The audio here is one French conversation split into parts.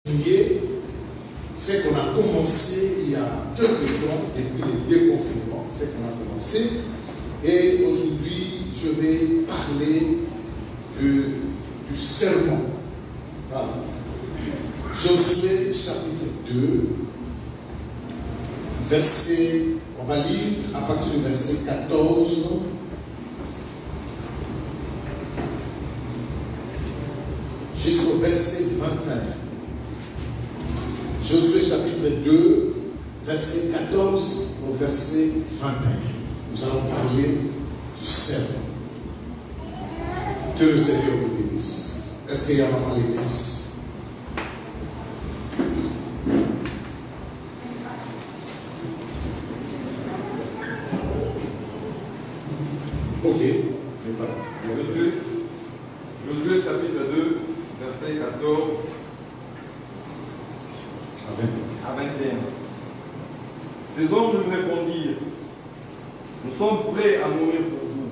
continuer ce qu'on a commencé il y a quelques temps, depuis le déconfinement, ce qu'on a commencé. Et aujourd'hui, je vais parler du serment. Voilà. Josué chapitre 2, verset, on va lire à partir du verset 14 jusqu'au verset 21. Josué chapitre 2, verset 14 au verset 21. Nous allons parler du serment. Que le Seigneur vous bénisse. Est-ce qu'il y a maman Laetitia? Ok. Josué chapitre 2, verset 14 à 21. Ces hommes nous répondirent: nous sommes prêts à mourir pour vous,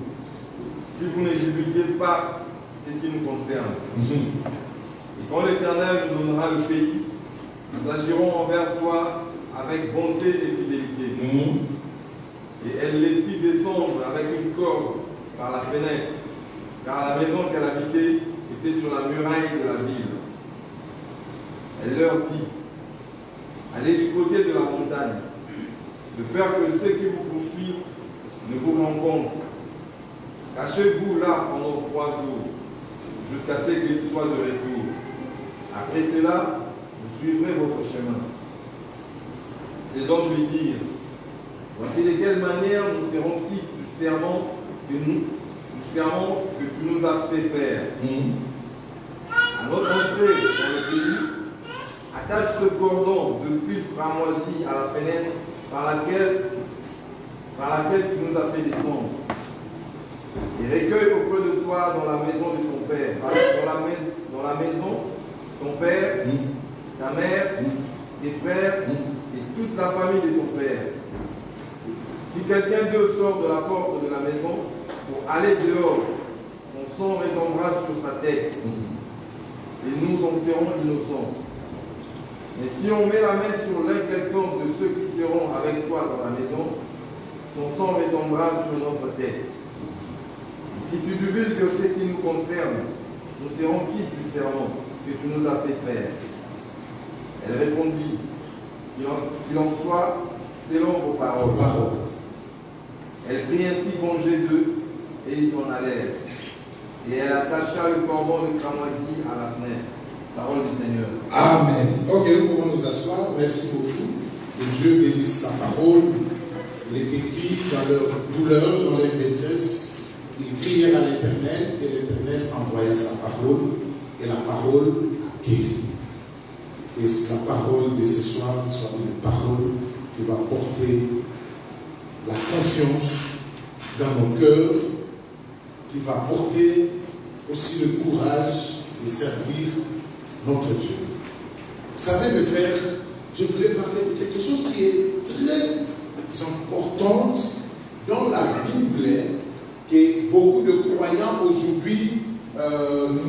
si vous n'exécutez pas ce qui nous concerne. Et quand l'Éternel nous donnera le pays, nous agirons envers toi avec bonté et fidélité. Et elle les fit descendre avec une corde par la fenêtre, car la maison qu'elle habitait était sur la muraille de la ville. Elle leur dit: allez du côté de la montagne, de peur que ceux qui vous poursuivent ne vous rencontrent. Cachez-vous là pendant 3 jours, jusqu'à ce qu'ils soient de retour. Après cela, vous suivrez votre chemin. Ces hommes lui dirent: voici de quelle manière nous serons quittes du serment que tu nous as fait faire. À notre entrée dans le pays, attache ce cordon de fil cramoisi à la fenêtre par laquelle tu nous as fait descendre. Et recueille auprès de toi dans la maison de ton père, dans la maison, ton père, ta mère, tes frères et toute la famille de ton père. Si quelqu'un d'eux sort de la porte de la maison pour aller dehors, son sang retombera sur sa tête, et nous en serons innocents. Mais si on met la main sur l'un quelconque de ceux qui seront avec toi dans la maison, son sang retombera sur notre tête. Et si tu divulgues ce qui nous concerne, nous serons quittes du serment que tu nous as fait faire. Elle répondit: qu'il en soit selon vos paroles. Elle prit ainsi congé d'eux et ils s'en allèrent. Et elle attacha le cordon de cramoisi à la fenêtre. Parole du Seigneur. Amen. Ok, nous pouvons nous asseoir. Merci beaucoup. Que Dieu bénisse sa parole. Il est écrit dans leur douleur, dans leur détresse, ils crièrent à l'Éternel et l'Éternel envoya sa parole et la parole a guéri. Et la parole de ce soir soit une parole qui va porter la confiance dans nos cœurs, qui va porter aussi le courage de servir notre Dieu. Vous savez, mes frères, je voulais parler de quelque chose qui est très important dans la Bible, que beaucoup de croyants aujourd'hui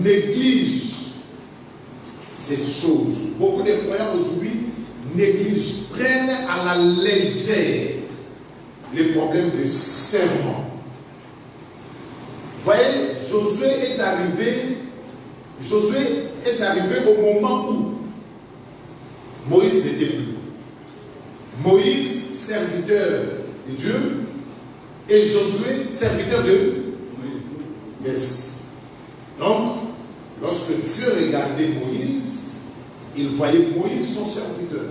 négligent ces choses. Beaucoup de croyants aujourd'hui négligent, prennent à la légère les problèmes de serment. Vous voyez, Josué est arrivé au moment où Moïse n'était plus. Moïse, serviteur de Dieu, et Josué, serviteur de Moïse. Yes. Donc, lorsque Dieu regardait Moïse, il voyait Moïse son serviteur.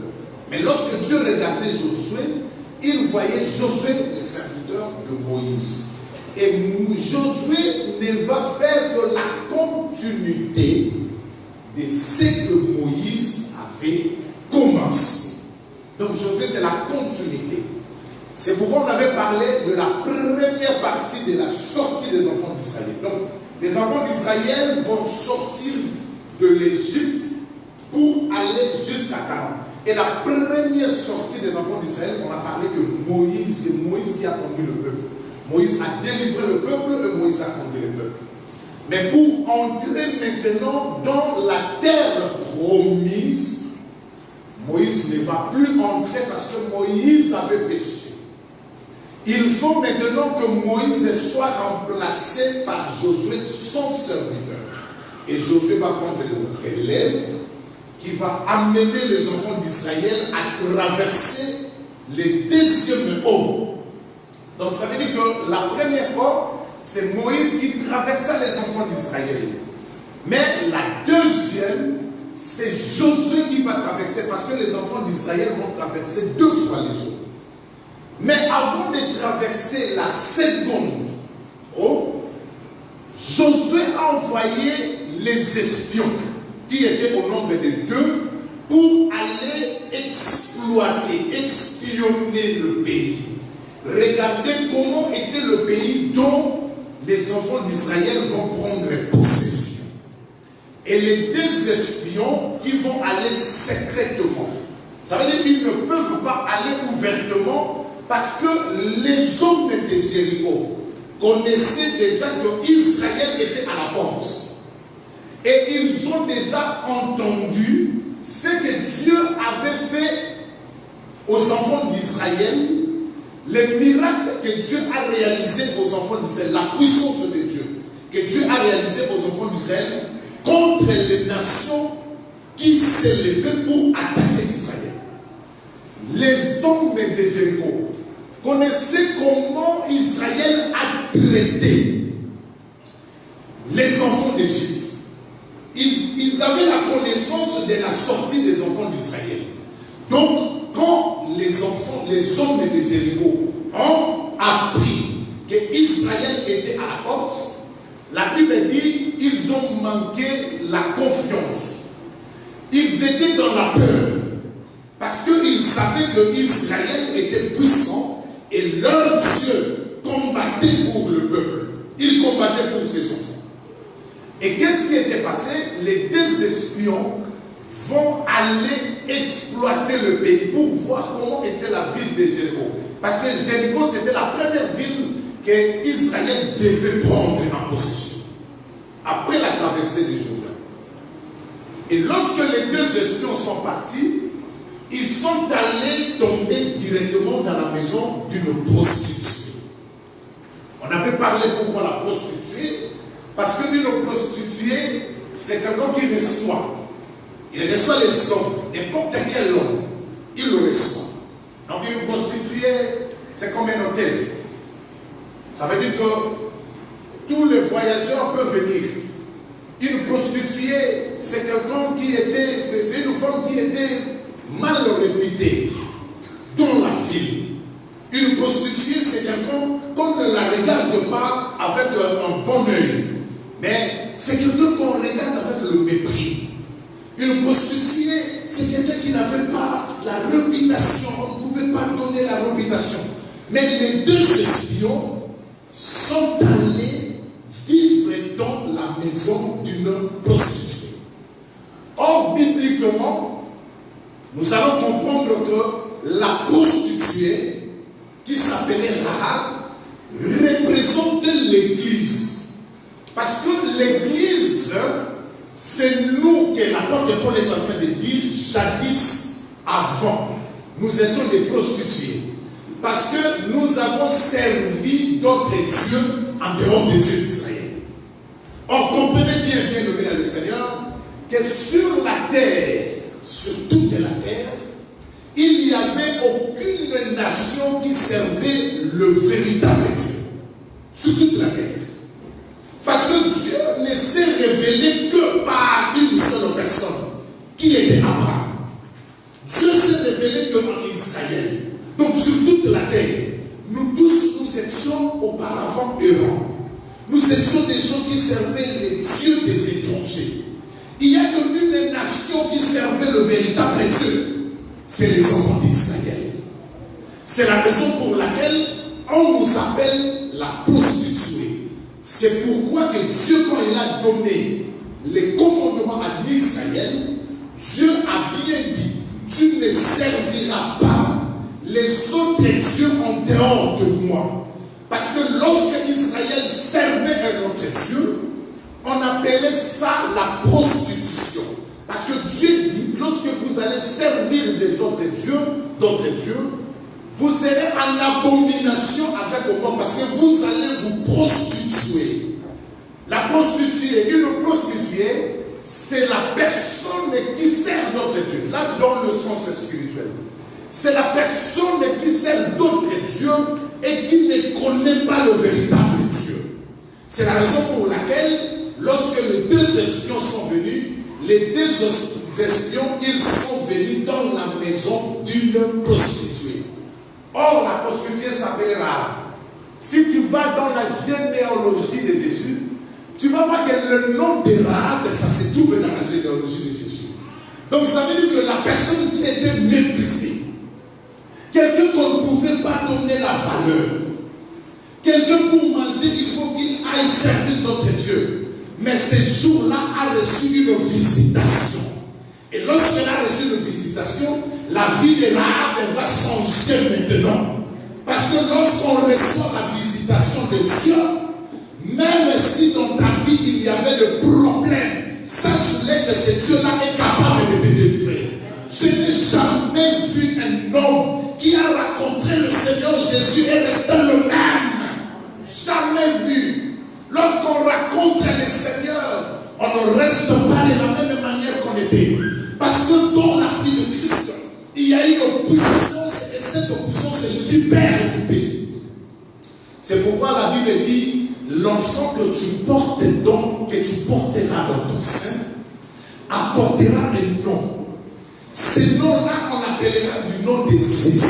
Mais lorsque Dieu regardait Josué, il voyait Josué le serviteur de Moïse. Et Josué ne va faire que la continuité de ce que Moïse avait commencé. Donc Josué, c'est la continuité. C'est pourquoi on avait parlé de la première partie de la sortie des enfants d'Israël. Donc, les enfants d'Israël vont sortir de l'Égypte pour aller jusqu'à Canaan. Et la première sortie des enfants d'Israël, on a parlé que Moïse, c'est Moïse qui a conduit le peuple. Moïse a délivré le peuple et Moïse a conduit le peuple. Mais pour entrer maintenant dans la terre promise, Moïse ne va plus entrer parce que Moïse avait péché. Il faut maintenant que Moïse soit remplacé par Josué, son serviteur. Et Josué va prendre le relève qui va amener les enfants d'Israël à traverser les deuxièmes eaux. Donc ça veut dire que la première eau, c'est Moïse qui traversa les enfants d'Israël. Mais la deuxième, c'est Josué qui va traverser parce que les enfants d'Israël vont traverser 2 fois les eaux. Mais avant de traverser la seconde eau, Josué a envoyé les espions qui étaient au nombre de 2 pour aller exploiter, espionner le pays. Regardez comment était le pays dont les enfants d'Israël vont prendre possession. Et les 2 espions qui vont aller secrètement. Ça veut dire qu'ils ne peuvent pas aller ouvertement parce que les hommes de Jéricho connaissaient déjà qu'Israël était à la porte. Et ils ont déjà entendu ce que Dieu avait fait aux enfants d'Israël, les miracles que Dieu a réalisés aux enfants d'Israël, la puissance de Dieu que Dieu a réalisé aux enfants d'Israël contre les nations qui s'élevaient pour attaquer Israël. Les hommes de Jéricho connaissaient comment Israël a traité les enfants d'Égypte. Ils avaient la connaissance de la sortie des enfants d'Israël. Donc, quand les hommes de Jéricho ont appris qu'Israël était à la porte, la Bible dit qu'ils ont manqué la confiance. Ils étaient dans la peur. Parce qu'ils savaient que Israël était puissant et leur Dieu combattait pour le peuple. Il combattait pour ses enfants. Et qu'est-ce qui était passé? Les 2 espions vont aller exploiter le pays pour voir comment était la ville de Jéricho. Parce que Jéricho, c'était la première ville que Israël devait prendre en possession. Après la traversée du Jourdain. Et lorsque les 2 espions sont partis, ils sont allés tomber directement dans la maison d'une prostituée. On avait parlé pourquoi la prostituée. Parce qu'une prostituée, c'est quelqu'un qui reçoit. Il reçoit les hommes, n'importe quel homme, il le reçoit. Donc une prostituée, c'est comme un hôtel. Ça veut dire que tous les voyageurs peuvent venir. Une prostituée, c'est quelqu'un qui était, c'est une femme qui était mal réputée dans la ville. Une prostituée, c'est quelqu'un qu'on ne la regarde pas avec un bon œil. Mais c'est quelqu'un qu'on regarde avec le mépris. Une prostituée, c'est quelqu'un qui n'avait pas la réputation. On ne pouvait pas donner la réputation. Mais les 2 espions sont allés vivre dans la maison d'une prostituée. Or, bibliquement, nous allons comprendre que la prostituée, qui s'appelait Rahab, représente l'Église. Parce que l'Église, c'est nous que l'apôtre Paul est en train de dire, jadis, avant, nous étions des prostituées. Parce que nous avons servi d'autres dieux en dehors des dieux d'Israël. Or, comprenez bien, bien aimé dans le Seigneur, que sur la terre, sur toute la terre, il n'y avait aucune nation qui servait le véritable Dieu. Sur toute la terre. Parce que Dieu ne s'est révélé que par une seule personne, qui était Abraham. Dieu s'est révélé que en Israël. Donc sur toute la terre, nous tous, nous étions auparavant errants. Nous étions des gens qui servaient les dieux des étrangers. Il n'y a qu'une nation qui servait le véritable Dieu. C'est les enfants d'Israël. C'est la raison pour laquelle on nous appelle la prostituée. C'est pourquoi que Dieu, quand il a donné les commandements à l'Israël, Dieu a bien dit, tu ne serviras pas les autres dieux en dehors de moi. Parce que lorsque Israël servait un autre Dieu, on appelait ça la prostitution. Parce que Dieu dit, lorsque vous allez servir servir des autres dieux, d'autres dieux, vous serez en abomination avec le monde parce que vous allez vous prostituer. La prostituée, une prostituée, c'est la personne qui sert d'autres dieux. Là, dans le sens spirituel. C'est la personne qui sert d'autres dieux et qui ne connaît pas le véritable Dieu. C'est la raison pour laquelle, lorsque les deux espions sont venus, les deux espions, ils sont venus dans la maison d'une prostituée. Or, la prostituée s'appelle Rahab. Si tu vas dans la généalogie de Jésus, tu vas voir que le nom de Rahab, ça se trouve dans la généalogie de Jésus. Donc, ça veut dire que la personne qui était méprisée, quelqu'un qu'on ne pouvait pas donner la valeur, quelqu'un pour manger, il faut qu'il aille servir notre Dieu. Mais ce jour-là a reçu une visitation. Et lorsqu'elle a reçu une visitation, la vie de Rahab va changer maintenant. Parce que lorsqu'on reçoit la visitation de Dieu, même si dans ta vie il y avait des problèmes, sache-le que ce Dieu-là est capable de te délivrer. Je n'ai jamais vu un homme qui a rencontré le Seigneur Jésus et resté le même. Jamais vu. Lorsqu'on rencontre le Seigneur, on ne reste pas de la même manière qu'on était. Parce que dans la vie de Christ, il y a une puissance et cette puissance libère du péché. C'est pourquoi la Bible dit, l'enfant que tu portes donc, que tu porteras dans ton sein, apportera un nom. Ce nom-là, on appellera du nom de Jésus.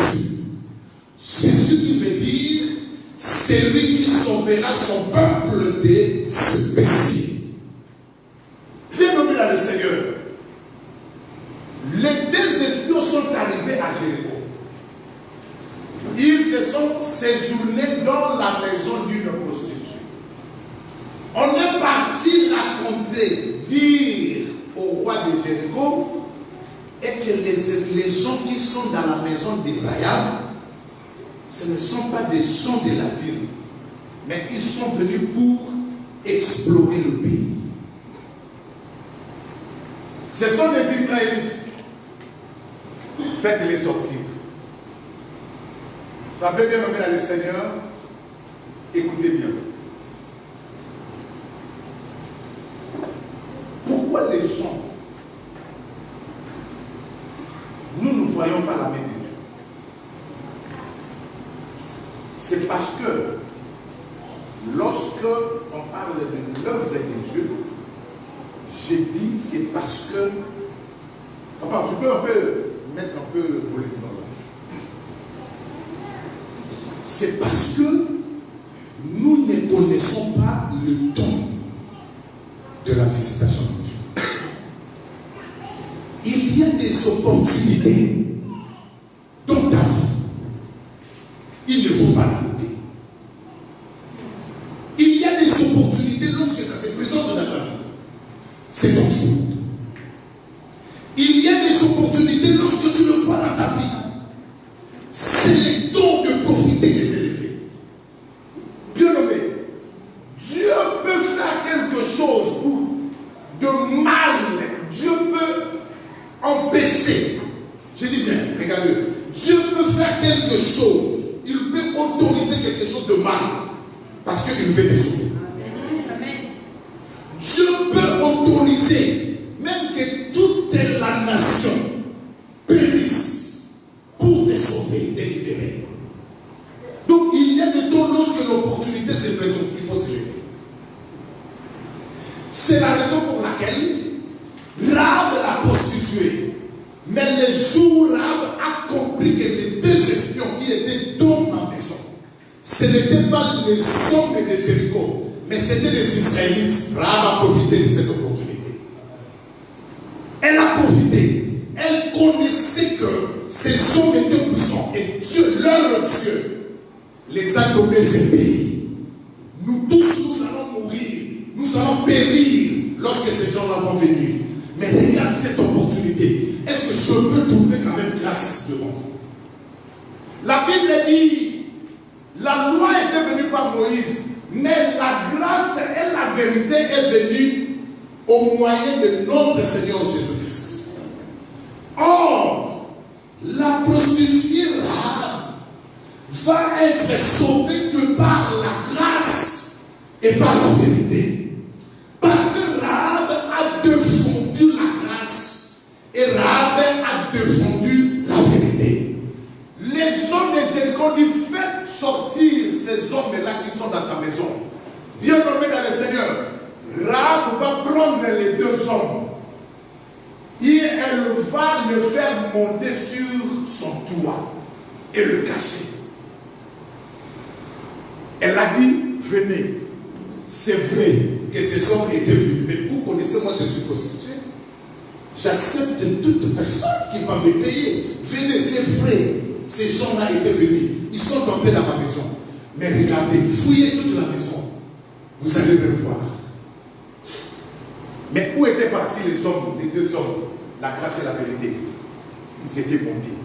Jésus qui veut dire, c'est lui qui sauvera son peuple de ce péché. Bien nommé dans le Seigneur. Les deux espions sont arrivés à Jéricho. Ils se sont séjournés dans la maison d'une prostituée. On est parti raconter, dire au roi de Jéricho, et que les gens qui sont dans la maison de Rahab, ce ne sont pas des gens de la ville, mais ils sont venus pour explorer le pays. Ce sont des Israélites. Faites-les sortir. Vous savez bien nommer dans le Seigneur, écoutez bien. Pourquoi les gens, nous ne voyons pas la main de Dieu? C'est parce que lorsque on parle de l'œuvre de Dieu, j'ai dit c'est parce que, enfin, tu peux un peu mettre un peu le volume dans là. C'est parce que nous ne connaissons pas le temps de la visitation de Dieu. Il y a des opportunités dans ta vie. Il ne faut pas l'arrêter. Il y a des opportunités lorsque ça se présente dans ta vie. C'est ton jour. Il y a des opportunités lorsque tu le vois dans ta vie. C'est le temps de profiter des élevés. Bien nommé, Dieu peut faire quelque chose pour de mal. Dieu peut empêcher. Je dis bien, regardez. Dieu peut faire quelque chose. Il peut autoriser quelque chose de mal. Parce qu'il veut te sauver. Dieu peut autoriser même que toute la nation périsse pour te sauver, te libérer. Donc il y a des temps lorsque l'opportunité se présente, il faut se lever. C'est la raison pour laquelle Rahab la prostituée, mais le jour Rahab a compris que les deux espions qui étaient dans ma maison, ce n'étaient pas les hommes de Jéricho, mais c'était des Israélites. Rahab a profité de cette opportunité. Elle a profité. Elle connaissait que ces hommes étaient puissants. Et Dieu, leur Dieu, les a donné ce pays. Nous tous, nous allons mourir. Nous allons périr lorsque ces gens-là vont venir. Mais regarde cette opportunité. Est-ce que je peux trouver quand même grâce devant vous? La Bible dit, la loi était venue par Moïse. Mais la grâce et la vérité est venue au moyen de notre Seigneur Jésus-Christ. Or, La prostituée Rahab va être sauvée que par la grâce et par la vérité. Parce que Rahab a défendu la grâce et Rahab a défendu la vérité. Les hommes de Jéricho disent, faites sortir ces hommes-là qui sont dans ta maison. Bien nommé dans le Seigneur. Rahab va prendre les deux hommes et elle va le faire monter sur son toit et le cacher. Elle a dit, venez. C'est vrai que ces hommes étaient venus. Mais vous connaissez, moi je suis prostituée. J'accepte toute personne qui va me payer. Venez, c'est vrai. Ces gens-là étaient venus. Ils sont entrés dans ma maison. Mais regardez, fouillez toute la maison. Vous allez me voir. Mais où étaient partis les hommes, les deux hommes? La grâce et la vérité. Ils étaient montés.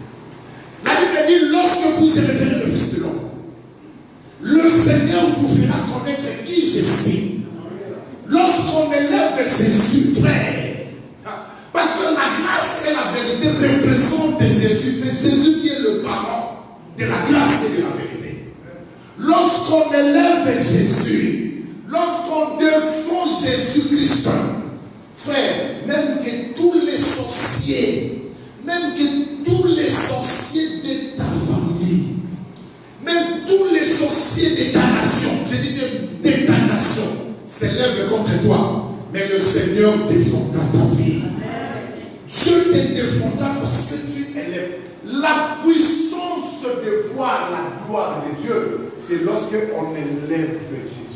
La Bible dit, lorsque vous élèverez le Fils de l'homme, le Seigneur vous fera connaître qui je suis. Lorsqu'on élève Jésus, frère, parce que la grâce et la vérité représentent Jésus. C'est Jésus qui est le parent de la grâce et de la vérité. Lorsqu'on élève Jésus, lorsqu'on défend Jésus-Christ, frère, même que tous les sorciers, de ta famille, même tous les sorciers de ta nation, je dis de ta nation, s'élèvent contre toi, mais le Seigneur défendra ta vie. Dieu te défendra parce que tu élèves. La puissance de voir la gloire de Dieu, c'est lorsque on élève Jésus.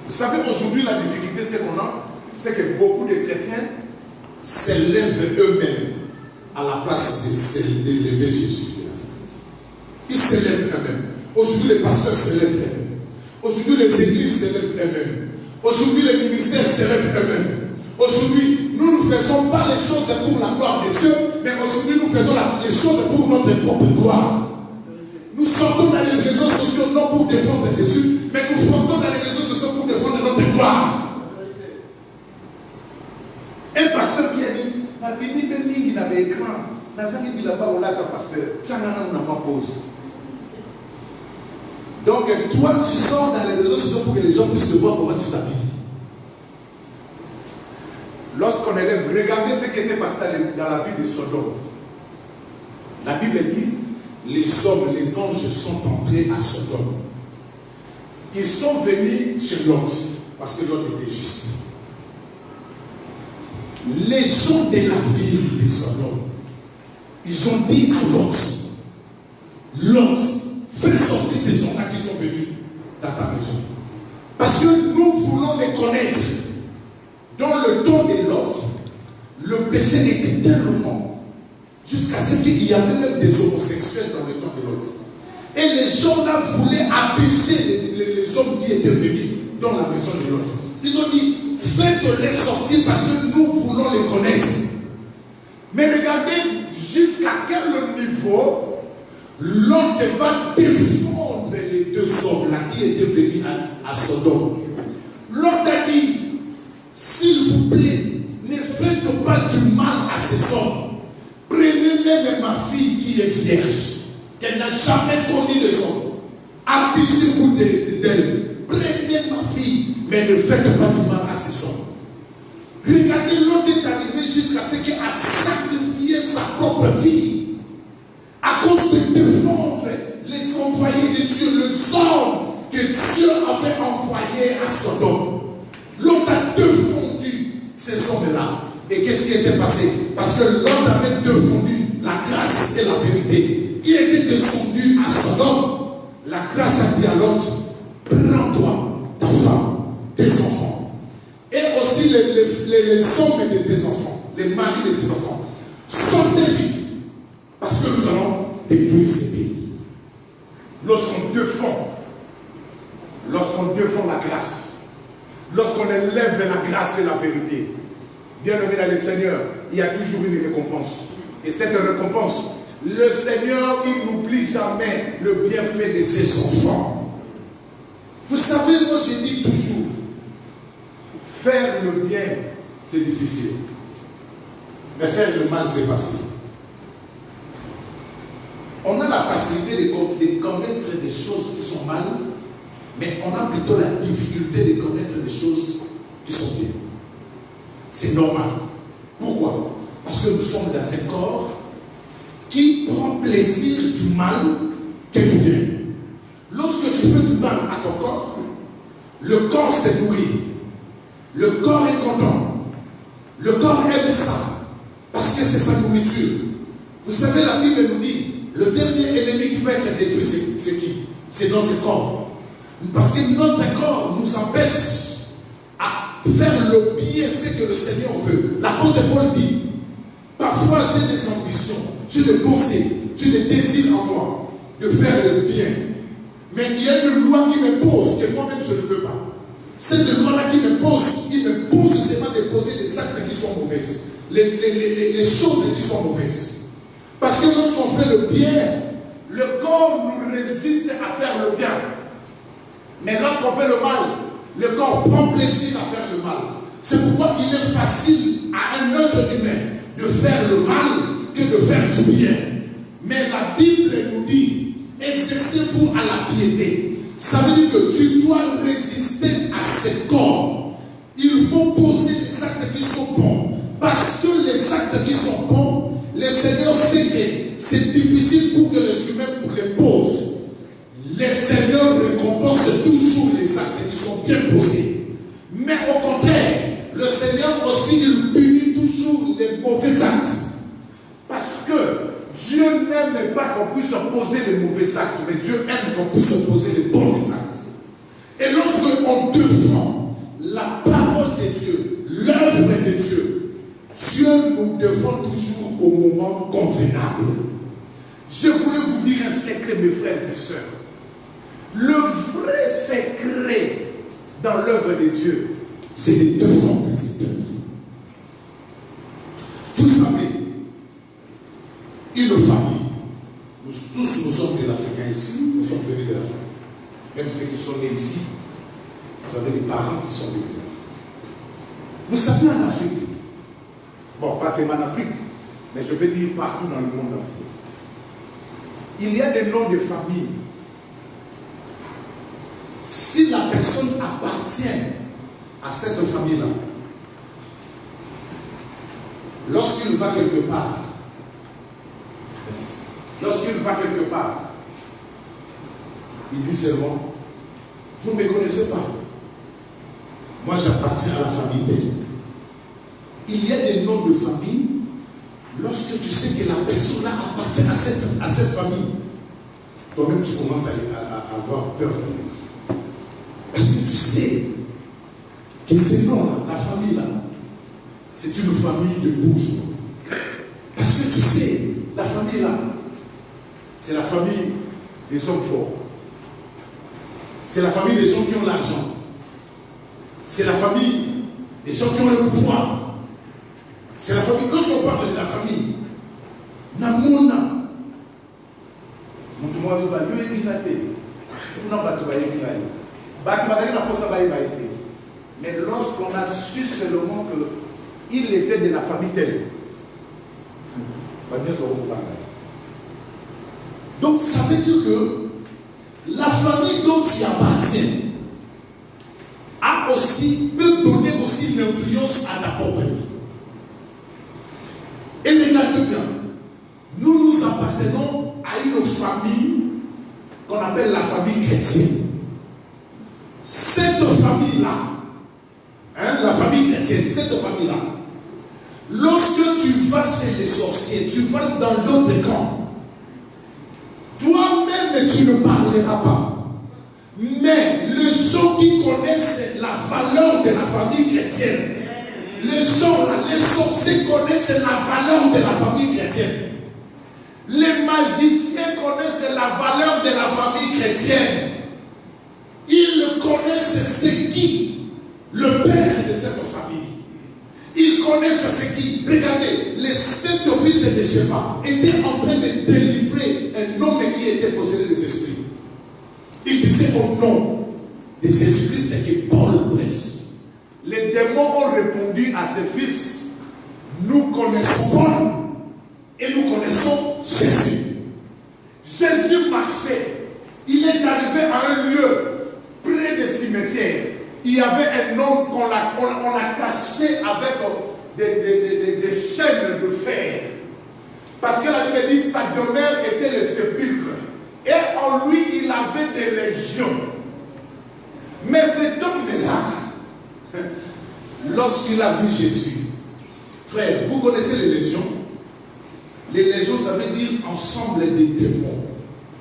Vous savez, aujourd'hui, la difficulté, c'est que beaucoup de chrétiens s'élèvent eux-mêmes à la place d'élever Jésus de Nazareth. Ils s'élèvent eux-mêmes. Aujourd'hui, les pasteurs s'élèvent eux-mêmes. Aujourd'hui, les églises s'élèvent eux-mêmes. Aujourd'hui, les ministères s'élèvent eux-mêmes. Aujourd'hui, nous ne faisons pas les choses pour la gloire de Dieu, mais aujourd'hui, nous faisons les choses pour notre propre gloire. Nous sortons dans les réseaux sociaux non pour défendre Jésus, mais nous sortons dans les réseaux sociaux pour défendre notre gloire. Un pasteur qui a dit, la Bible qui n'avait écran, n'a jamais dit là-bas au lac pasteur, ça n'a pas pause. Donc, toi, tu sors dans les réseaux sociaux pour que les gens puissent te voir comment tu t'habilles. Lorsqu'on élève, regardez ce qui était passé dans la vie de Sodome. La Bible dit, les hommes, les anges sont entrés à Sodome. Ils sont venus chez Lot, parce que Lot était juste. Les gens de la ville de Sodome, ils ont dit à Lot, fais sortir ces gens-là qui sont venus dans ta maison. Parce que nous voulons les connaître. Dans le temps de Lot, le péché était tellement, jusqu'à ce qu'il y avait même des homosexuels dans le temps de Lot. Et les gens là voulaient abuser les hommes qui étaient venus dans la maison de Lot. Ils ont dit, faites-les sortir parce que nous voulons les connaître. Mais regardez jusqu'à quel niveau Lot va défendre les deux hommes là qui étaient venus à Sodome. Lot a dit, s'il vous plaît, ne faites pas du mal à ces hommes. Prenez même ma fille qui est vierge, qu'elle n'a jamais connu des hommes. Abusez-vous d'elle. Prenez ma fille, mais ne faites pas du mal à ces hommes. Regardez, l'autre est arrivé jusqu'à ce qu'il a sacrifié sa propre fille à cause de défendre les envoyés de Dieu, les hommes que Dieu avait envoyés à Sodome. L'autre a défendu ces hommes-là. Et qu'est-ce qui était passé? Parce que l'autre avait défendu la grâce et la vérité. Il était descendu à Sodome. La grâce a dit à l'autre, prends-toi, ta femme, tes enfants. Et aussi les hommes de tes enfants, les maris de tes enfants. Sortez vite. Parce que nous allons détruire ce pays. Lorsqu'on défend la grâce, lorsqu'on élève la grâce et la vérité, bien aimé dans le Seigneur, il y a toujours une récompense. Et cette récompense, le Seigneur, il n'oublie jamais le bienfait de ses enfants. Vous savez, moi je dis toujours, faire le bien, c'est difficile. Mais faire le mal, c'est facile. On a la facilité de commettre des choses qui sont mal, mais on a plutôt la difficulté de commettre des choses qui sont bien. C'est normal. Pourquoi? Parce que nous sommes dans un corps qui prend plaisir du mal que du bien. Lorsque tu fais du mal à ton corps, le corps se nourrit. Le corps est content. Le corps aime ça. Parce que c'est sa nourriture. Vous savez, la Bible nous dit, le dernier ennemi qui va être détruit, c'est qui? C'est notre corps. Parce que notre corps nous empêche à faire le bien, ce que le Seigneur veut. L'apôtre Paul dit, parfois j'ai des ambitions, j'ai des pensées, j'ai des désirs en moi de faire le bien. Mais il y a une loi qui me pose, que moi-même je ne veux pas. Cette loi-là qui me pose, il me pose seulement de poser des actes qui sont mauvaises. Les choses qui sont mauvaises. Parce que lorsqu'on fait le bien, le corps nous résiste à faire le bien. Mais lorsqu'on fait le mal, le corps prend plaisir à faire le mal. C'est pourquoi il est facile à un être humain de faire le mal que de faire du bien. Mais la Bible nous dit, exercez-vous à la piété. Ça veut dire que tu dois résister à ce corps. Il faut poser les actes qui sont bons. Parce que les actes qui sont bons, le Seigneur sait que c'est difficile pour que les humains les posent. Le Seigneur récompense toujours les actes qui sont bien posés. Mais au contraire, le Seigneur aussi, il punit toujours les mauvais actes. Parce que Dieu n'aime pas qu'on puisse poser les mauvais actes, mais Dieu aime qu'on puisse poser les bons actes. Et lorsque on défend la parole de Dieu, l'œuvre de Dieu, Dieu nous défend toujours au moment convenable. Je voulais vous dire un secret, mes frères et sœurs. Le vrai secret dans l'œuvre de Dieu, c'est de défendre cette œuvre. Vous savez, une famille, nous tous nous sommes des Africains ici, nous sommes venus de l'Afrique. Même ceux qui sont nés ici, vous avez des parents qui sont venus de l'Afrique. Vous savez, en Afrique, bon, pas seulement en Afrique, mais je veux dire partout dans le monde entier, il y a des noms de famille. Si la personne appartient à cette famille-là, lorsqu'il va quelque part, il dit seulement, vous ne me connaissez pas. Moi, j'appartiens à la famille d'elle. Il y a des noms de famille, lorsque tu sais que la personne-là appartient à cette famille, toi-même tu commences à avoir peur de lui. Parce que tu sais que ce nom-là, la famille-là, c'est une famille de bourgeois. Parce que tu sais, la famille-là, c'est la famille des hommes forts. C'est la famille des gens qui ont l'argent. C'est la famille des gens qui ont le pouvoir. C'est la famille. Lorsqu'on parle de la famille, Namona. Mais lorsqu'on a su seulement qu'il était de la famille telle, donc ça veut dire que la famille dont tu appartiens peut donner aussi l'influence à ta propre vie. Et regardez bien, nous appartenons à une famille qu'on appelle la famille chrétienne. Cette famille-là, la famille chrétienne, cette famille-là, lorsque tu vas chez les sorciers, tu vas dans d'autres camps, toi-même tu ne parleras pas. Mais les gens qui connaissent la valeur de la famille chrétienne, les sorciers connaissent la valeur de la famille chrétienne. Les magiciens connaissent la valeur de la famille chrétienne. Ils connaissent ce qui, le père de cette famille. Ils connaissent ce qui. Regardez, les 7 fils de Sheba étaient en train de délivrer un homme qui était possédé des esprits. Il disait au nom de Jésus-Christ que Paul prêche. Les démons ont répondu à ses fils: nous connaissons Paul et nous connaissons Jésus. Jésus marchait. Il est arrivé à un lieu près des cimetières. Il y avait un homme qu'on a caché avec des chaînes de fer. Parce que la Bible dit que sa demeure était le sépulcre. Et en lui, il avait des légions. Mais cet homme-là, lorsqu'il a vu Jésus, frère, vous connaissez les légions? Les légions, ça veut dire ensemble des démons,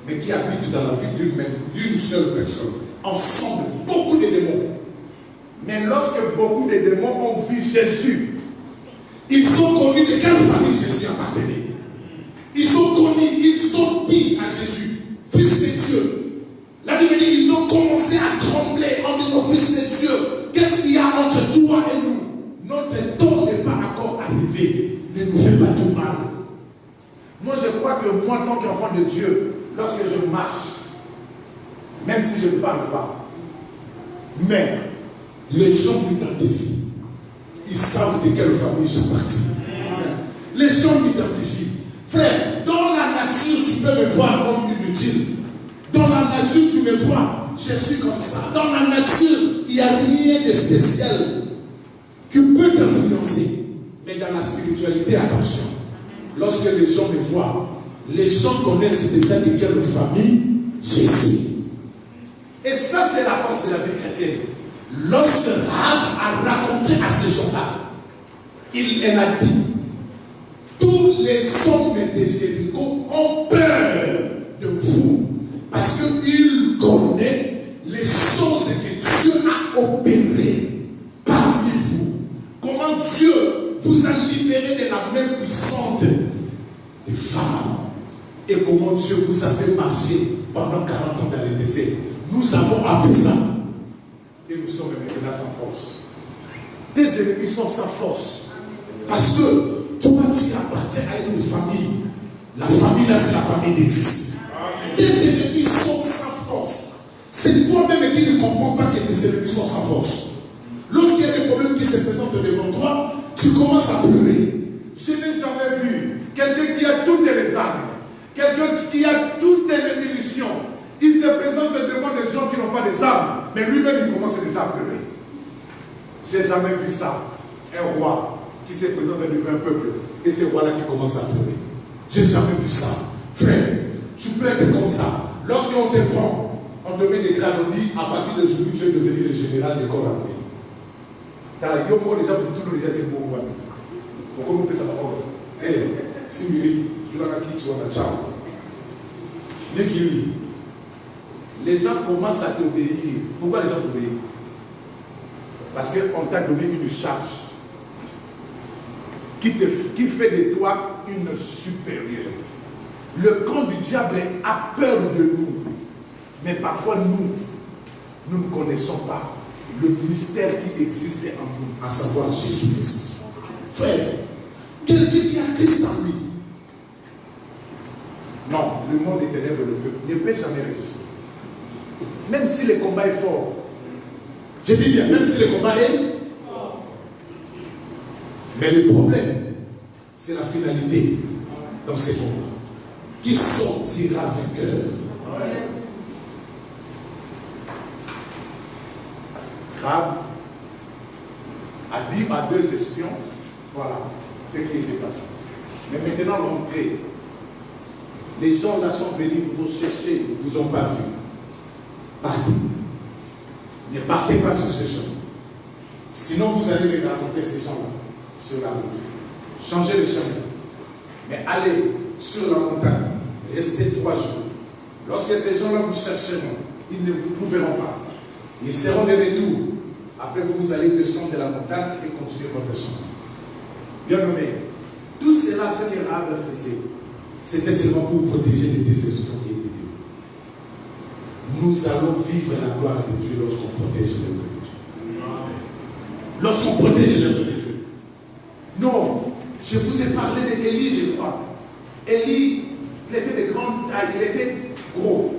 mais qui habitent dans la vie d'une seule personne. Ensemble, beaucoup de démons. Mais lorsque beaucoup de démons ont vu Jésus, ils ont connu de quelle famille Jésus appartenait. Ils ont connu, ils ont dit à Jésus, Fils de Dieu. La Bible dit, ils ont commencé à trembler en disant, Fils de Dieu, qu'est-ce qu'il y a entre toi et nous? Notre temps n'est pas encore arrivé. Ne nous fais pas tout mal. Moi, je crois que moi, en tant qu'enfant de Dieu, lorsque je marche, même si je ne parle pas, mais les gens m'identifient. Ils savent de quelle famille j'appartiens. Les gens m'identifient. Frère, dans la nature, tu peux me voir comme inutile. Dans la nature, tu me vois, je suis comme ça. Dans la nature, il n'y a rien de spécial qui peut t'influencer. Mais dans la spiritualité, attention. Lorsque les gens me voient, les gens connaissent déjà de quelle famille je suis. Et ça, c'est la force de la vie chrétienne. Lorsque Rahab a raconté à ces gens-là, elle a dit, tous les hommes de Jéricho ont peur de vous parce qu'ils connaissent les choses que Dieu a opérées parmi vous. Comment Dieu vous a libéré de la main puissante des Pharaons et comment Dieu vous a fait marcher pendant 40 ans dans le désert. Nous avons appris ça et nous sommes maintenant sans force. Tes ennemis sont sans force parce que toi, tu appartiens à une famille. La famille là, c'est la famille de Christ. Tes ennemis sont sans force. C'est toi-même qui ne comprends pas que tes ennemis sont sans force. Lorsqu'il y a des problèmes qui se présentent devant toi, tu commences à pleurer. Je n'ai jamais vu quelqu'un qui a toutes les armes, quelqu'un qui a toutes les munitions. Il se présente devant des gens qui n'ont pas des armes, mais lui-même il commence déjà à pleurer. Je n'ai jamais vu ça. Un roi qui se présente devant un peuple et c'est roi-là qui commence à pleurer. Je n'ai jamais vu ça. Frère, tu peux être comme ça. Lorsqu'on te prend, on te met des grades, on dit à partir d'aujourd'hui tu es devenu le général des corps armés. Dans la Yoko, déjà pour tout le déjà c'est bon. Pourquoi on peut ça pas? Eh, si mérite, tu l'as quitté sur la chambre. Les gens commencent à t'obéir. Pourquoi les gens t'obéissent? Parce qu'on t'a donné une charge qui fait de toi une supérieure. Le camp du diable a peur de nous. Mais parfois nous ne connaissons pas le mystère qui existe en nous, à savoir Jésus-Christ. Frère, quelqu'un qui a Christ en lui. Non, le monde des ténèbres ne peut jamais résister. Même si le combat est fort. Je dis bien, même si le combat est fort. Mais le problème, c'est la finalité dans ces combats. Qui sortira vainqueur? Rahab a dit à 2 espions, voilà ce qui était passé. Mais maintenant l'entrée, les gens là sont venus vous chercher, ils ne vous ont pas vu. Partez. Ne partez pas sur ces gens. Sinon vous allez les raconter ces gens-là sur la route. Changez le chemin. Mais allez sur la montagne. Restez 3 jours. Lorsque ces gens-là vous chercheront, ils ne vous trouveront pas. Ils seront de retour. Après vous allez descendre de la montagne et continuer votre chemin. Bien nommé. Tout cela, ce que Rahab faisait, c'était seulement pour protéger les désespoirs qui étaient venus. Nous allons vivre la gloire de Dieu lorsqu'on protège l'œuvre de Dieu. Lorsqu'on protège l'œuvre de Dieu. Non, je vous ai parlé d'Élie, je crois. Élie, il était de grande taille, il était gros.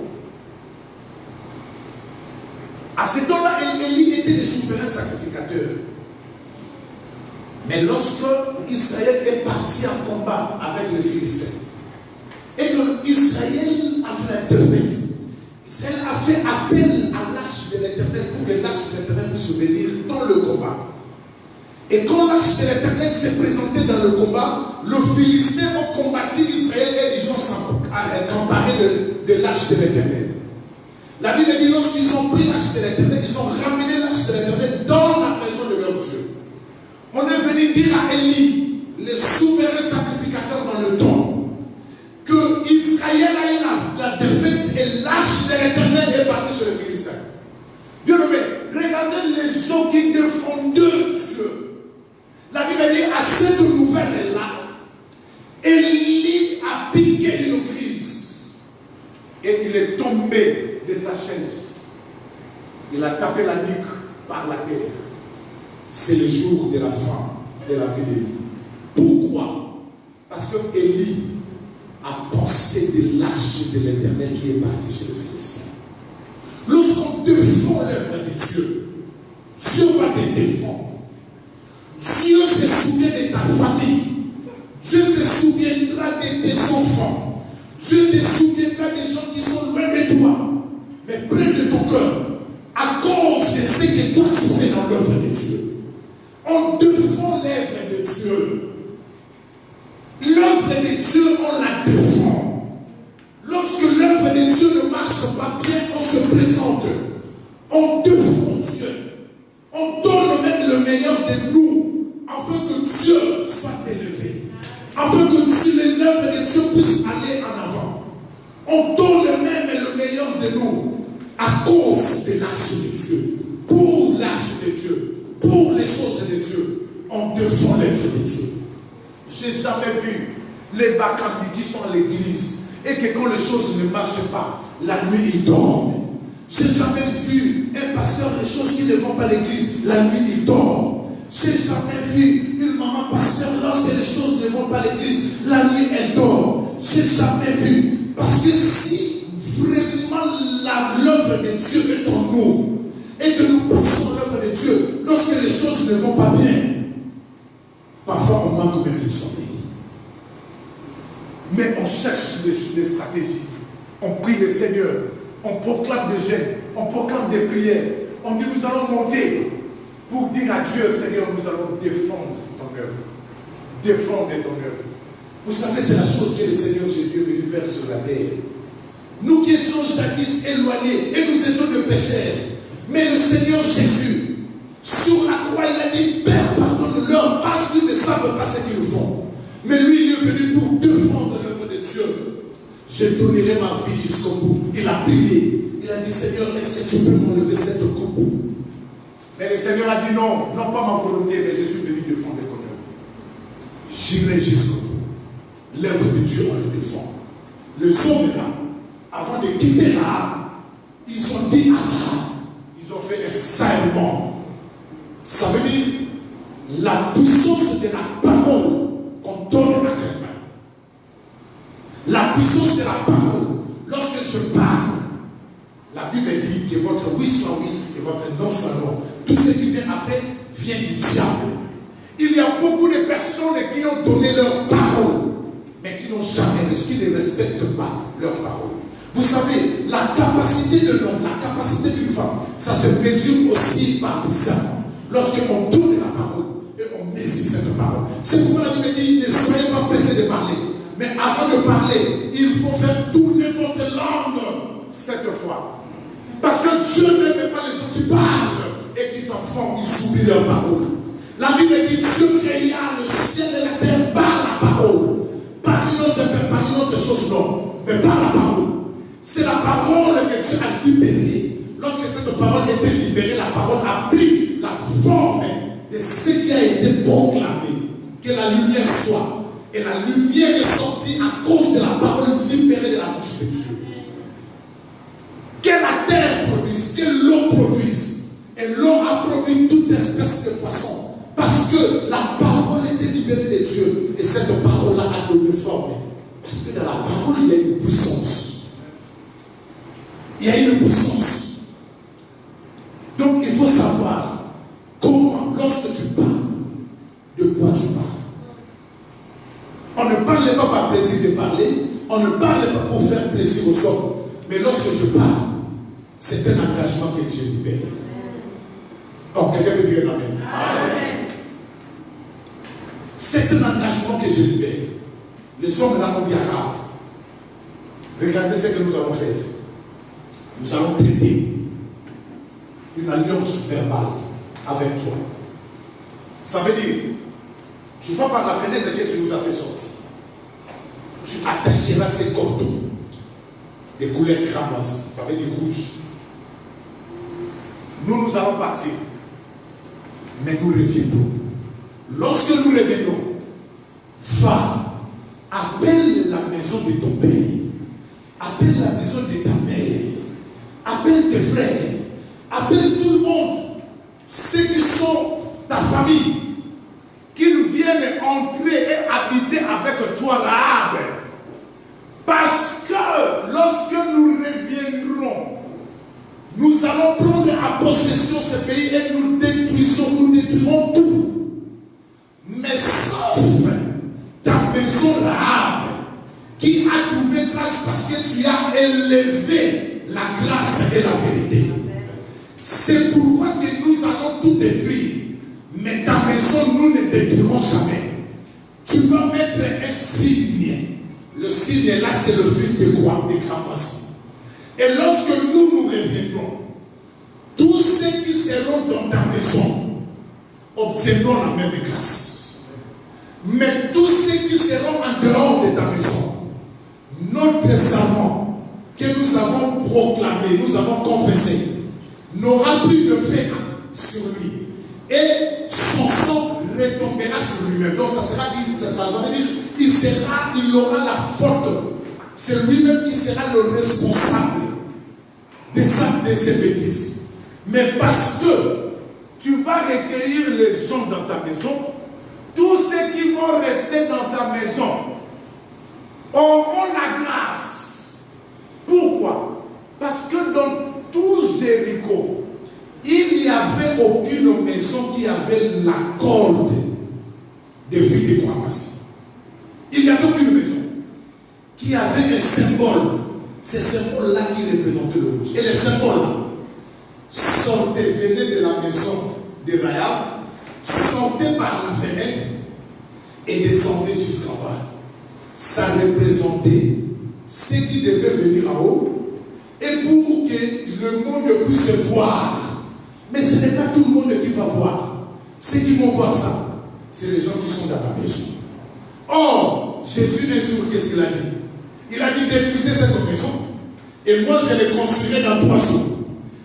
À ce temps-là, Élie était le souverain sacrificateur. Mais lorsque Israël est parti en combat avec les Philistins, et que Israël a fait la défaite, Israël a fait appel à l'arche de l'Éternel pour que l'arche de l'Éternel puisse venir dans le combat. Et quand l'arche de l'Éternel s'est présentée dans le combat, les Philistins ont combattu Israël et ils ont emparé de l'arche de l'Éternel. La Bible dit lorsqu'ils ont pris l'arche de l'Éternel, ils ont ramené l'arche de l'Éternel dans la maison de leur Dieu. On est venu dire à Élie, le souverain sacrificateur dans le temple, que Israël a eu la défaite et l'arche de l'Éternel est partie chez les Philistins. Bien aimé, regardez les gens qui défendent Dieu. La Bible dit à cette nouvelle-là, Élie a piqué une crise et il est tombé de sa chaise. Il a tapé la nuque par la terre. C'est le jour de la fin de la vie d'Élie. Pourquoi? Parce que Élie a pensé de l'arche de l'Éternel qui est partie chez les Philistins. Lorsqu'on défend l'œuvre de Dieu, Dieu va te défendre. Dieu se souvient de ta famille. Dieu se souviendra de tes enfants. Dieu te souviendra des gens qui sont loin de toi, mais près de ton cœur, à cause de ce que toi tu fais dans l'œuvre de Dieu. On défend l'œuvre de Dieu. L'œuvre de Dieu, on la défend. Lorsque l'œuvre de Dieu ne marche pas bien, on se présente. On défend Dieu. On donne même le meilleur de nous, afin que Dieu soit élevé. Afin que l'œuvre de Dieu puisse aller en avant. On donne même le meilleur de nous, à cause de l'arche de Dieu. Pour l'arche de Dieu. Pour les choses de Dieu, on défend l'œuvre de Dieu. Je n'ai jamais vu les Bakambi qui sont à l'église et que quand les choses ne marchent pas, la nuit ils dorment. Je n'ai jamais vu un pasteur, les choses qui ne vont pas à l'église, la nuit il dort. Je n'ai jamais vu une maman pasteur, lorsque les choses ne vont pas à l'église, la nuit elle dort. Je n'ai jamais vu. Parce que si vraiment l'œuvre de Dieu est en nous, et que nous passons l'œuvre de Dieu, lorsque les choses ne vont pas bien, parfois on manque même de sommeil. Mais on cherche des stratégies. On prie le Seigneur. On proclame des jeûnes. On proclame des prières. On dit nous allons monter pour dire à Dieu, Seigneur, nous allons défendre ton œuvre. Défendre ton œuvre. Vous savez, c'est la chose que le Seigneur Jésus est venu faire sur la terre. Nous qui étions jadis éloignés et nous étions de pécheurs. Mais le Seigneur Jésus, sur la croix, il a dit, Père, pardonne-leur parce qu'ils ne savent pas ce qu'ils font. Mais lui, il est venu pour défendre l'œuvre de Dieu. Je donnerai ma vie jusqu'au bout. Il a prié. Il a dit, Seigneur, est-ce que tu peux m'enlever cette coupe? Mais le Seigneur a dit, non, non pas ma volonté, mais je suis venu défendre ton œuvre. J'irai jusqu'au bout. L'œuvre de Dieu, on le défend. Les hommes là, avant de quitter là, ils ont dit, ils ont fait un serment. Ça veut dire la puissance de la parole qu'on donne à quelqu'un. La puissance de la parole. Lorsque je parle, la Bible dit que votre oui soit oui et votre non soit non. Tout ce qui vient après vient du diable. Il y a beaucoup de personnes qui ont donné leur parole, mais qui n'ont jamais, qui ne respectent pas leur parole. Vous savez, la capacité de l'homme, la capacité d'une femme, ça se mesure aussi par des serments. Lorsqu'on donne la parole et on mesure cette parole. C'est pourquoi la Bible dit, ne soyez pas pressés de parler. Mais avant de parler, il faut faire tourner votre langue cette fois. Parce que Dieu n'aime pas les gens qui parlent et qui s'en font, ils oublient leur parole. La Bible dit, Dieu créa le ciel et la terre par la parole. Par une autre chose, non. Mais par la parole. C'est la parole que Dieu a libérée. Lorsque cette parole était libérée, la parole a pris la forme de ce qui a été proclamé. Que la lumière soit. Et la lumière est sortie à cause de la parole libérée de la bouche de Dieu. Que la terre produise, que l'eau produise. Et l'eau a produit toute espèce de poisson. Parce que la parole était libérée de Dieu. Et cette parole-là a donné forme. Parce que dans la parole, il y a une puissance. Il y a une puissance. Donc il faut savoir comment, lorsque tu parles, de quoi On ne parlait pas par plaisir de parler, on ne parlait pas pour faire plaisir aux hommes. Mais lorsque je parle, c'est un engagement que je libère. Donc, quelqu'un peut dire amen. Amen. C'est un engagement que je libère. Les hommes là m'ont dit arabe. Regardez ce que nous allons faire. Nous allons traiter une alliance verbale avec toi. Ça veut dire, tu vas par la fenêtre que tu nous as fait sortir. Tu attacheras ces cordons de couleur cramoise, ça veut dire rouge. Nous allons partir. Mais nous reviendrons. Lorsque nous revenons, va, appelle la maison de ton père, appelle la maison de ta mère, appelle tes frères, appelle tout le monde, ceux qui sont ta famille, qu'ils viennent entrer et habiter avec toi Rahab. Parce que lorsque nous reviendrons, nous allons prendre à possession ce pays et nous détruirons tout. Mais sauf ta maison Rahab, qui a trouvé grâce parce que tu as élevé la grâce et la vérité. C'est pourquoi que nous allons tout détruire. Mais ta maison, nous ne détruirons jamais. Tu vas mettre un signe. Le signe là, c'est le fil de quoi? Des cramasses. Et lorsque nous reviendrons, tous ceux qui seront dans ta maison obtiendront la même grâce. Mais tous ceux qui seront en dehors de ta maison, notre serment que nous avons proclamé, nous avons confessé, n'aura plus de fait sur lui. Et son sang retombera sur lui-même. Donc ça veut dire, il aura la faute. C'est lui-même qui sera le responsable de ces bêtises. Mais parce que tu vas recueillir les gens dans ta maison, tous ceux qui vont rester dans ta maison auront la grâce. Pourquoi? Parce que dans tout Jéricho, il n'y avait aucune maison qui avait la corde de vie de Kwamas. Il n'y avait aucune maison qui avait un symbole. Ce symbole-là qui représentait le rouge. Et les symboles-là sortaient, venaient de la maison de Rahab, sortaient par la fenêtre et descendaient jusqu'en bas. Ça représentait ceux qui devaient venir en haut et pour que le monde puisse voir. Mais ce n'est pas tout le monde qui va voir. Ceux qui vont voir ça, c'est les gens qui sont dans la maison. Or, Jésus un jour, qu'est-ce qu'il a dit? Il a dit détruisez cette maison. Et moi, je les construirai dans 3 jours.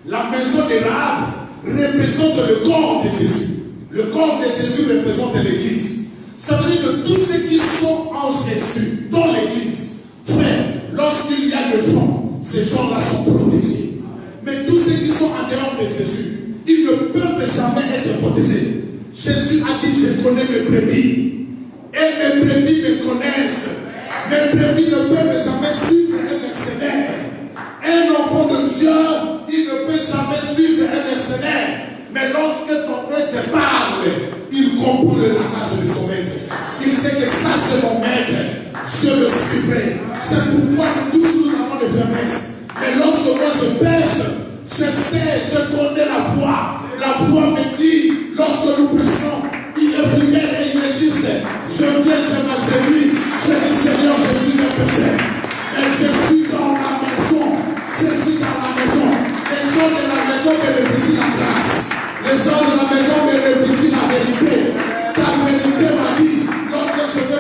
La maison de Rahab représente le corps de Jésus. Le corps de Jésus représente l'Église. Ça veut dire que tous ceux qui sont en Jésus, dans l'Église, frère, lorsqu'il y a le vent, ces gens-là sont protégés. Mais tous ceux qui sont en dehors de Jésus, ils ne peuvent jamais être protégés. Jésus a dit, je connais mes brebis. Et mes brebis me connaissent. Mes brebis ne peuvent jamais suivre un mercenaire. Un enfant de Dieu, il ne peut jamais suivre un mercenaire. Mais lorsque son maître parle, il comprend le langage de son maître. Il sait que ça c'est mon maître. Je le suivrai. C'est pourquoi nous tous nous avons des faiblesses. Mais lorsque moi je pêche, je sais, je connais la voix. La voix me dit, lorsque nous péchons, il est fidèle et il est juste. Je viens, je m'agenouille. Je dis, Seigneur, je suis un pécheur. Et je suis dans la maison. Je suis dans la maison. Les gens de la maison bénéficient la grâce. Les gens de la maison bénéficient la vérité. Ta vérité m'a dit, lorsque je vais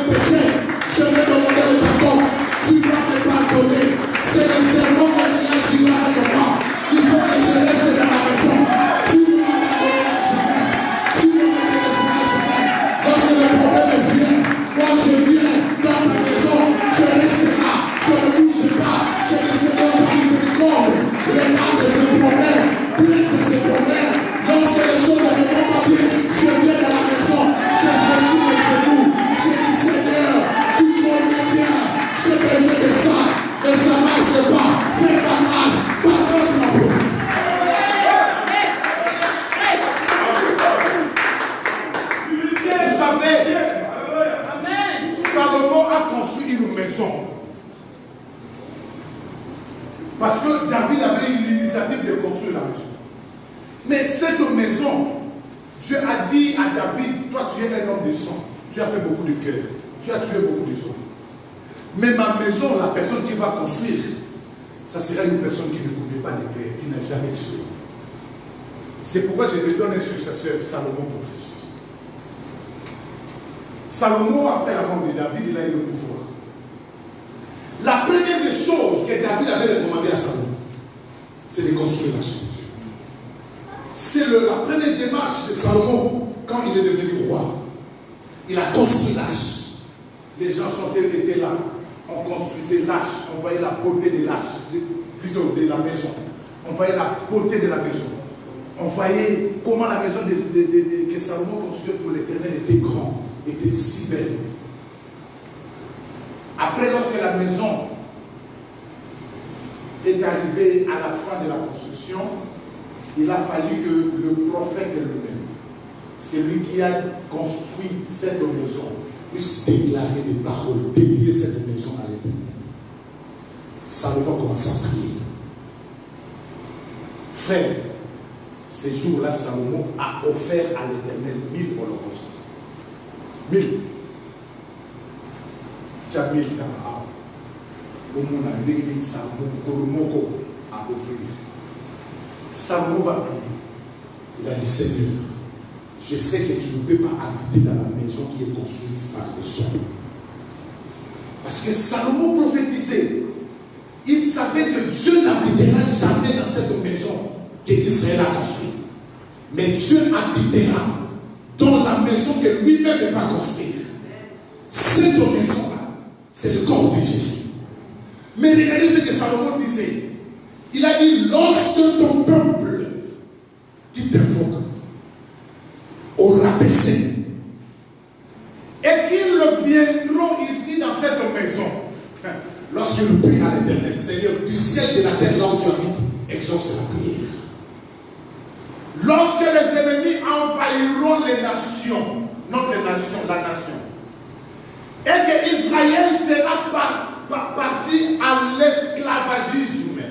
Salomon a construit une maison. Parce que David avait eu l'initiative de construire la maison. Mais cette maison, Dieu a dit à David, toi tu es un homme de sang, tu as fait beaucoup de cœur, tu as tué beaucoup de gens. Mais ma maison, la personne qui va construire, ça sera une personne qui ne connaît pas les guerres, qui n'a jamais tué. C'est pourquoi je te donne un successeur, Salomon mon fils. Salomon, après la mort de David, il a eu le pouvoir. La première des choses que David avait recommandé à Salomon, c'est de construire l'arche de Dieu. C'est la première démarche de Salomon quand il est devenu roi. Il a construit l'arche. Les gens étaient là. On construisait l'arche. On voyait la beauté de l'arche, plutôt de la maison. On voyait la beauté de la maison. On voyait comment la maison que Salomon construisait pour l'Éternel était grande, était si belle. Après, lorsque la maison est arrivée à la fin de la construction, il a fallu que le prophète lui-même, celui qui a construit cette maison, puisse déclarer des paroles, dédier cette maison à l'Éternel. Salomon commence à prier. Frère, ces jours-là, Salomon a offert à l'Éternel 1000 holocaustes. 1000. Tu as 1000 dans la âme. Au monde a l'église Salomon, Kolomoko a offert. Salomon va prier. Il a dit, Seigneur, je sais que tu ne peux pas habiter dans la maison qui est construite par les hommes. Parce que Salomon prophétisait. Il savait que Dieu n'habitera jamais dans cette maison qu'Israël a construite. Mais Dieu habitera dans la maison que lui-même va construire. Cette maison-là, c'est le corps de Jésus. Mais regardez ce que Salomon disait. Il a dit, lorsque ton peuple qui t'invoque aura péché et qu'ils viendront ici dans cette maison, lorsqu'ils prient à l'Éternel, Seigneur, du ciel de la terre là où tu habites, exauce la prière. Lorsque les ennemis envahiront les nations, notre nation, la nation, et que Israël sera parti à l'esclavagisme,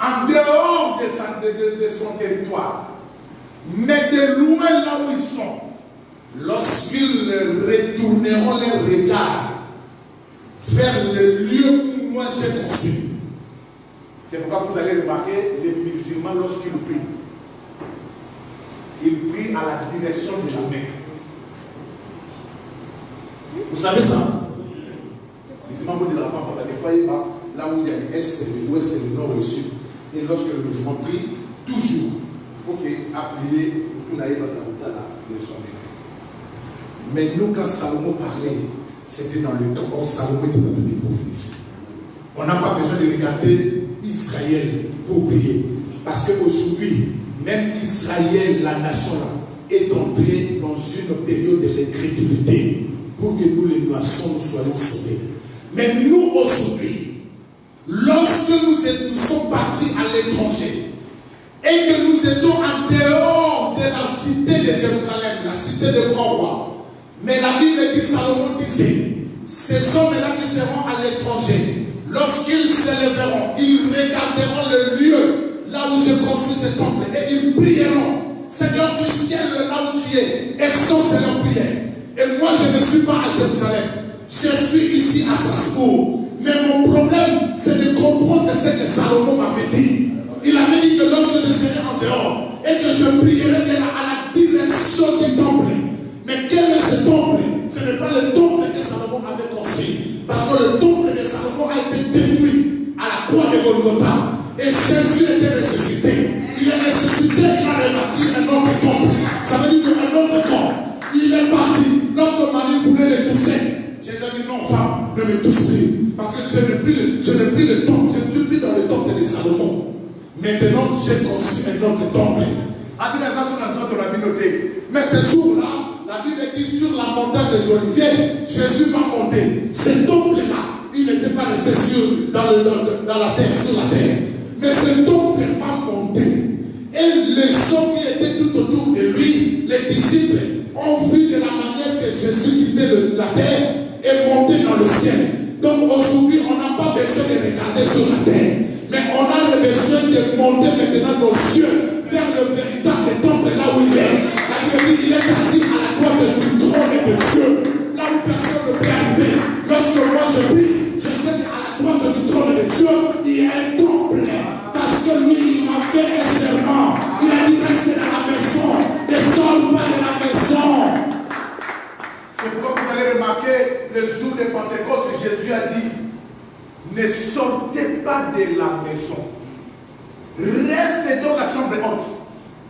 en dehors de son territoire, mais de loin là où ils sont, lorsqu'ils retourneront les regards vers le lieu où moi j'ai construit. C'est pourquoi vous allez remarquer les musulmans lorsqu'ils prient. Ils prient à la direction de la Mecque. Vous savez ça? Les musulmans vont de la part, des fois il va là où il y a l'Est, l'Ouest, le Nord et le Sud. Et lorsque le musulman prie, toujours, il faut qu'il appuie tout l'aïe dans la direction de la Mecque. Mais nous, quand Salomon parlait, c'était dans le temps. Or, Salomon était dans le prophétique. On n'a pas besoin de regarder Israël pour prier. Parce qu'aujourd'hui, même Israël, la nation, est entrée dans une période de l'incrédulité pour que nous, les nations, nous soyons sauvés. Mais nous, aujourd'hui, lorsque nous sommes partis à l'étranger et que nous étions en dehors de la cité de Jérusalem, la cité de grand roi, mais la Bible dit, Salomon disait, ces hommes-là qui seront à l'étranger, lorsqu'ils s'élèveront, ils regarderont le lieu là où je construis ce temple et ils prieront, Seigneur du ciel, là où tu es, exauce leur prière. Et moi, je ne suis pas à Jérusalem, je suis ici à Strasbourg. Mais mon problème, c'est de comprendre ce que Salomon m'avait dit. Il avait dit que lorsque je serai en dehors et que je prierai à la direction du temple. Mais quel est ce temple? Ce n'est pas le temple que Salomon avait construit. Parce que le temple de Salomon a été détruit à la croix de Golgotha. Et Jésus était ressuscité. Il est ressuscité, il a rebâti un autre temple. Ça veut dire qu'un autre corps. Il est parti. Lorsque Marie voulait le toucher, Jésus a dit non, femme, ne me touche plus. Parce que je n'ai plus le temple. Je ne suis plus dans le temple de Salomon. Maintenant, j'ai construit un autre temple. Mais ce jour-là, la Bible dit sur la montagne des Oliviers, Jésus va monter. Ce temple-là, il n'était pas resté dans la terre, sur la terre. Mais ce temple va monter. Et les gens qui étaient tout autour de lui, les disciples, ont vu de la manière que Jésus quittait la terre et montait dans dans le ciel. Donc aujourd'hui, on n'a pas besoin de regarder sur la terre. Mais on a besoin de monter maintenant nos yeux vers le véritable temple, là où il est. La Bible dit qu'il est assis à la droite du trône de Dieu. Là où personne ne peut arriver. Lorsque moi je dis, je sais qu'à la droite du trône de Dieu, il y a un temple. Parce que lui, il m'a fait un serment. Il a dit, reste dans la maison. Ne sors pas de la maison. C'est pourquoi vous allez remarquer, le jour de Pentecôte, Jésus a dit, ne sortez pas de la maison. Restez dans la chambre haute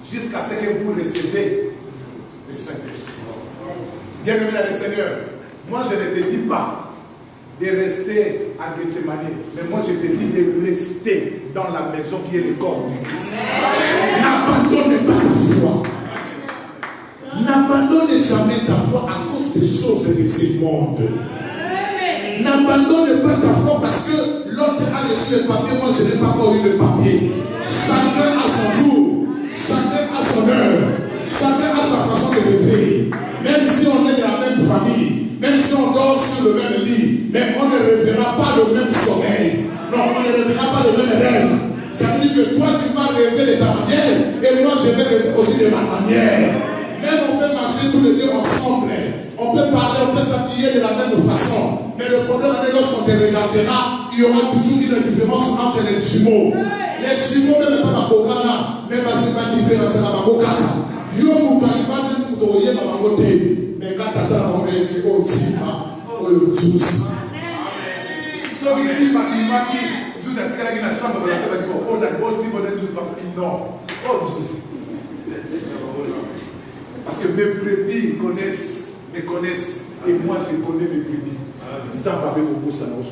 jusqu'à ce que vous recevez le Saint-Esprit. Bien-aimé dans le Seigneur, moi je ne te dis pas de rester à Gethsemane, mais moi je te dis de rester dans la maison qui est le corps du Christ. N'abandonne pas ta foi. N'abandonne jamais ta foi à cause des choses de ce monde. N'abandonne pas ta foi parce que l'autre a reçu le papier, moi je n'ai pas encore eu le papier. Chacun a son jour, chacun a son heure, chacun a sa façon de lever. Même si on est de la même famille, même si on dort sur le même lit, mais on ne rêvera pas le même sommeil. Non, on ne rêvera pas le même rêve. Ça veut dire que toi tu vas rêver de ta manière et moi je vais rêver aussi de ma manière. Même on peut marcher tous les deux ensemble. On peut parler, on peut s'habiller de la même façon. Mais le problème est que lorsqu'on te regardera, il y aura toujours une différence entre les jumeaux. Les jumeaux, même dans la Kokana, même si c'est pas différent, c'est la Kokana. Yo Moukaliba, nous nous voyons dans la côté. Mais quand tu as la côté, on dit, on le tous. So il dit, il m'a dit, tous les gens qui ont la chambre, on a dit, non, oh tous. Parce que mes brebis me connaissent et moi je connais mes brebis. Nous sommes pas avec vous, ça n'a pas